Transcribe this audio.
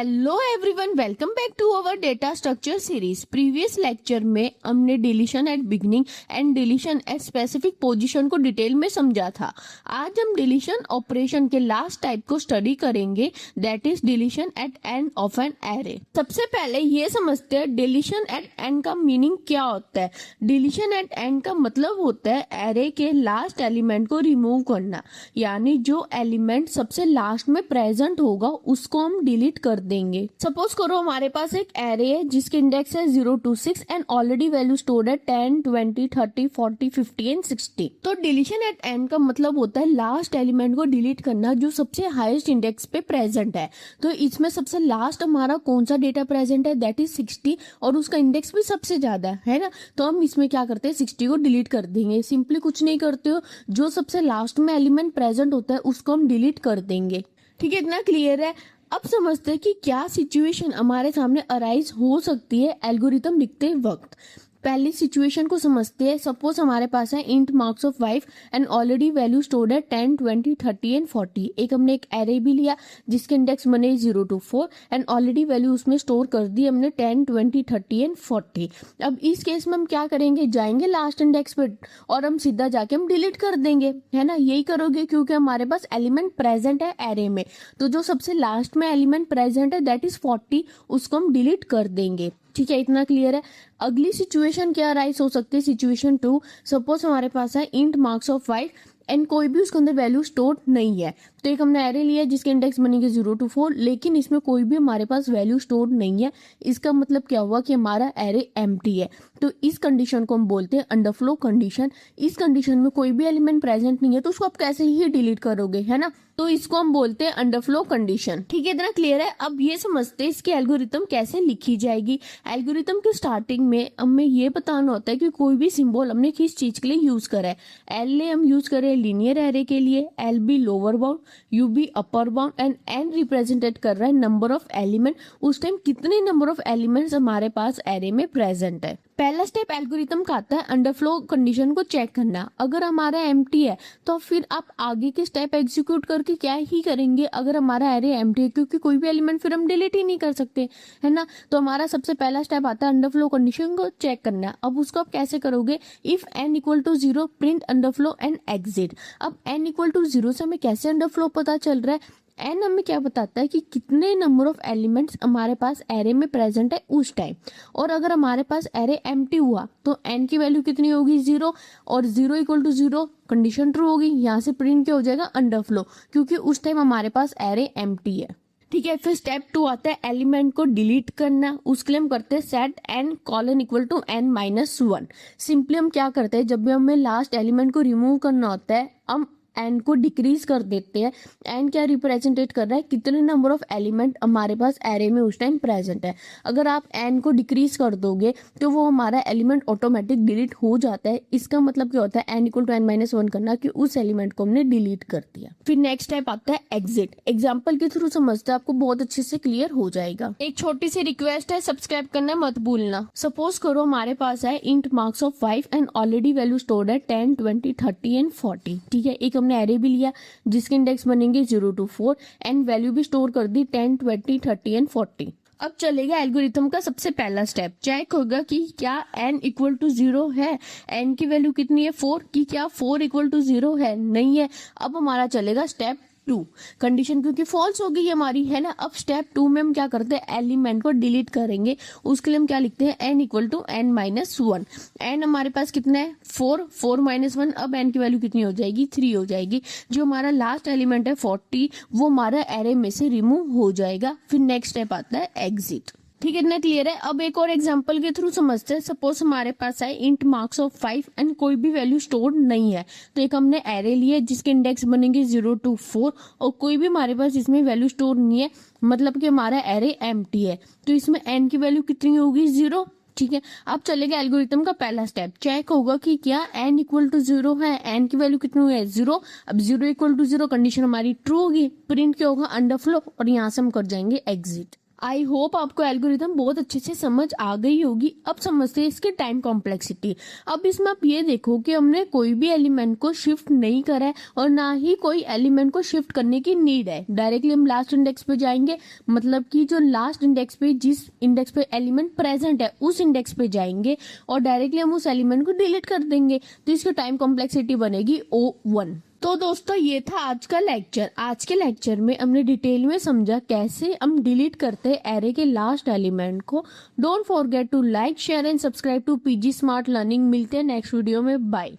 Hello everyone, welcome back to our data structure series. Previous lecture में हमने deletion at beginning and deletion at specific position को detail में समझा था। आज हम डिलीशन ऑपरेशन के लास्ट टाइप को स्टडी करेंगे, that is deletion at end of an array. सबसे पहले ये समझते हैं डिलीशन एट एंड का मीनिंग क्या होता है। डिलीशन एट एंड का मतलब होता है एरे के लास्ट एलिमेंट को रिमूव करना, यानी जो एलिमेंट सबसे लास्ट में प्रेजेंट होगा उसको हम डिलीट कर देंगे। सपोज करो हमारे पास एक एरे है जिसके इंडेक्स है 0 to 6 and already value stored है 10, 20, 30, 40, 50 एंड 60। तो डिलीशन एट एंड का मतलब होता है लास्ट एलिमेंट को डिलीट करना जो सबसे हाईएस्ट इंडेक्स पे प्रेजेंट है। तो इसमें सबसे लास्ट हमारा कौन सा डेटा प्रेजेंट है, दैट इज 60, और उसका इंडेक्स भी सबसे ज्यादा है ना। तो हम इसमें क्या करते हैं, 60 को डिलीट कर देंगे। सिंपली कुछ नहीं करते हो, जो सबसे लास्ट में एलिमेंट प्रेजेंट होता है उसको हम डिलीट कर देंगे। ठीक है, इतना क्लियर है। अब समझते हैं कि क्या सिचुएशन हमारे सामने अराइज हो सकती है एल्गोरिथम लिखते वक्त। पहली सिचुएशन को समझते हैं। सपोज हमारे पास है int marks of 5 and already value stored है 10, 20, 30 एंड 40। एक हमने एक एरे भी लिया जिसके इंडेक्स बने 0 to 4 एंड ऑलरेडी वैल्यू उसमें स्टोर कर दी हमने 10, 20, 30 एंड 40। अब इस केस में हम क्या करेंगे, जाएंगे लास्ट इंडेक्स पे और हम सीधा जाके हम डिलीट कर देंगे, है ना। यही करोगे क्योंकि हमारे पास एलिमेंट प्रेजेंट है एरे में। तो जो सबसे लास्ट में एलिमेंट प्रेजेंट है दैट इज 40, उसको हम डिलीट कर देंगे। ठीक है, इतना क्लियर है। अगली सिचुएशन क्या राइज हो सकती है, सिचुएशन 2। सपोज हमारे पास है इंट मार्क्स ऑफ 5 एंड कोई भी उसके अंदर वैल्यू स्टोर नहीं है। तो एक हमने एरे लिया जिसके इंडेक्स बनेंगे 0 to 4, लेकिन इसमें कोई भी हमारे पास वैल्यू स्टोर नहीं है। इसका मतलब क्या हुआ कि हमारा एरे एम्प्टी है। तो इस कंडीशन को हम बोलते हैं अंडरफ्लो कंडीशन। इस कंडीशन में कोई भी एलिमेंट प्रेजेंट नहीं है तो उसको आप कैसे ही डिलीट करोगे, है ना। तो इसको हम बोलते हैं अंडरफ्लो कंडीशन। ठीक है, इतना क्लियर है। अब ये समझते हैं इसकी एल्गोरिथम कैसे लिखी जाएगी। एल्गोरिथम के स्टार्टिंग में हमें ये बताना होता है कि कोई भी सिंबल हमने किस चीज के लिए यूज करा है। एल हम यूज करें लीनियर एरे के लिए, L B lower bound, U B upper bound and N represented कर रहा है नंबर ऑफ एलिमेंट। उस टाइम कितने नंबर ऑफ एलिमेंट्स हमारे पास एरे में प्रेजेंट है। पहला स्टेप एल्गोरिथम का आता है अंडरफ्लो कंडीशन को चेक करना। अगर हमारा एम्प्टी है तो फिर आप आगे के स्टेप एग्जीक्यूट करके क्या ही करेंगे, अगर हमारा एरे एम्प्टी है, क्योंकि कोई भी एलिमेंट फिर हम डिलीट ही नहीं कर सकते, है ना। तो हमारा सबसे पहला स्टेप आता है अंडरफ्लो कंडीशन को चेक करना। अब उसको आप कैसे करोगे, if n equal to 0 print underflow and exit. अब n इक्वल टू 0 से हमें कैसे अंडरफ्लो पता चल रहा है, एन हमें क्या बताता है कि कितने नंबर ऑफ एलिमेंट्स हमारे पास एरे में प्रेजेंट है उस टाइम। और अगर हमारे पास एरे एम्प्टी हुआ तो एन की वैल्यू कितनी होगी, 0, और 0 इक्वल टू 0 कंडीशन ट्रू होगी। यहाँ से प्रिंट क्या हो जाएगा, अंडरफ्लो, क्योंकि उस टाइम हमारे पास एरे एम्प्टी है। ठीक है, फिर स्टेप 2 आता है एलिमेंट को डिलीट करना। उसके लिए हम करते हैं set n colon equal to n-1। Simply हम क्या करते हैं, जब भी हमें लास्ट एलिमेंट को रिमूव करना होता है हम एन को डिक्रीज कर देते हैं। एन क्या रिप्रेजेंटेट कर रहा है, कितने नंबर ऑफ एलिमेंट हमारे पास एरे में उस टाइम प्रेजेंट है। अगर आप एन को डिक्रीज कर दोगे तो वो हमारा एलिमेंट ऑटोमेटिक डिलीट हो जाता है। इसका मतलब क्या होता है, एन इक्वल टू n-1 करना कि उस एलिमेंट को हमने डिलीट कर दिया। फिर नेक्स्ट स्टेप आता है एग्जिट। एग्जाम्पल के थ्रू समझते हैं, आपको बहुत अच्छे से क्लियर हो जाएगा। एक छोटी सी रिक्वेस्ट है, सब्सक्राइब करना मत भूलना। सपोज करो हमारे पास है int marks of 5 and already value stored है 10, 20, 30 एंड 40। ठीक है, एक हमने एरे भी लिया जिसके इंडेक्स बनेंगे 0 to 4 एंड वैल्यू भी स्टोर कर दी 10, 20, 30 एंड 40। अब चलेगा एल्गोरिथम का सबसे पहला स्टेप, चेक होगा कि क्या n इक्वल टू 0 है। n की वैल्यू कितनी है, 4, की क्या 4 इक्वल टू 0 है, नहीं है। अब हमारा चलेगा स्टेप 2, कंडीशन क्योंकि फॉल्स हो गई हमारी, है ना। अब स्टेप 2 में हम क्या करते हैं, एलिमेंट को डिलीट करेंगे। उसके लिए हम क्या लिखते हैं, n equal to n-1। n हमारे पास कितना है, 4, 4-1। अब n की वैल्यू कितनी हो जाएगी, 3 हो जाएगी। जो हमारा लास्ट एलिमेंट है 40 वो हमारा एरे में से रिमूव हो जाएगा। फिर नेक्स्ट स्टेप आता है एग्जिट। ठीक है, इतना क्लियर है। अब एक और एग्जांपल के थ्रू समझते हैं। सपोज हमारे पास है इंट मार्क्स ऑफ 5 एंड कोई भी वैल्यू स्टोर नहीं है। तो एक हमने एरे लिया जिसके इंडेक्स बनेंगे 0 to 4 और कोई भी हमारे पास इसमें वैल्यू स्टोर नहीं है, मतलब कि हमारा एरे एम्प्टी है। तो इसमें n की वैल्यू कितनी होगी, 0। ठीक है, अब चलेगा एल्गोरिथम का पहला स्टेप, चेक होगा कि क्या n इक्वल टू 0 है। n की वैल्यू कितनी है, 0। अब 0 इक्वल टू 0 कंडीशन हमारी ट्रू होगी, प्रिंट क्या होगा, अंडरफ्लो, और यहाँ से हम कर जाएंगे एग्जिट। आई होप आपको एल्गोरिथम बहुत अच्छे से समझ आ गई होगी। अब समझते हैं इसकी टाइम कॉम्प्लेक्सिटी। अब इसमें आप ये देखो कि हमने कोई भी एलिमेंट को शिफ्ट नहीं करा है और ना ही कोई एलिमेंट को शिफ्ट करने की नीड है। डायरेक्टली हम लास्ट इंडेक्स पे जाएंगे, मतलब कि जो लास्ट इंडेक्स पे जिस इंडेक्स पे एलिमेंट प्रेजेंट है उस इंडेक्स पे जाएंगे और डायरेक्टली हम उस एलिमेंट को डिलीट कर देंगे। तो इसकी टाइम कॉम्प्लेक्सिटी बनेगी O1। तो दोस्तों ये था आज का लेक्चर। आज के लेक्चर में हमने डिटेल में समझा कैसे हम डिलीट करते हैं एरे के लास्ट एलिमेंट को। Don't forget to like, share and subscribe to PG smart learning. मिलते हैं नेक्स्ट वीडियो में। बाय।